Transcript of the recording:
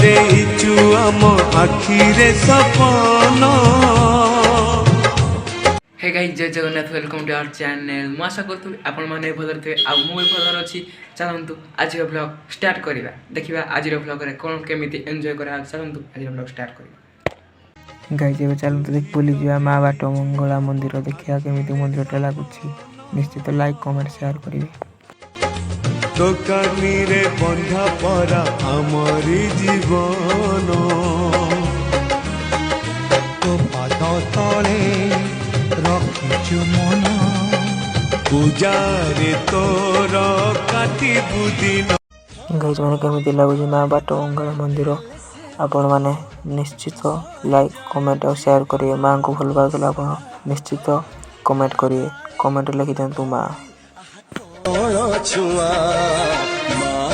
ଦେଇଛୁ ଆମ ଆଖିରେ ସପନ। हे गाइस जय Jagannath welcome to our channel. मु आशा करथु आपण माने भलर थे आ मु भी भलर अछि। चलंतु आज ब्लॉग स्टार्ट करिबा देखिबा आज ब्लॉग रे कोन केमिति एन्जॉय करा। चलंतु आज ब्लॉग स्टार्ट करिबा गाइस एबे चलंतु देख बोली जिया मां बाट मंगला मंदिर देखिया केमिति मंदिरटा लागुछि। निश्चित लाइक कमेंट शेयर करिवे। दোकानी रे बंधा परा हमरी जीवन तो पाद तले रखिछु मन पूजारे तोर काटी बुदिन। गाइस माने केमिति लागुछि मां बाट मंगला मंदिर आपण माने निश्चित लाइक कमेंट और शेयर करिए। मां को भल लागला आपण निश्चित कमेंट करिए। कमेंट लिखि देंतु मां छुआ मां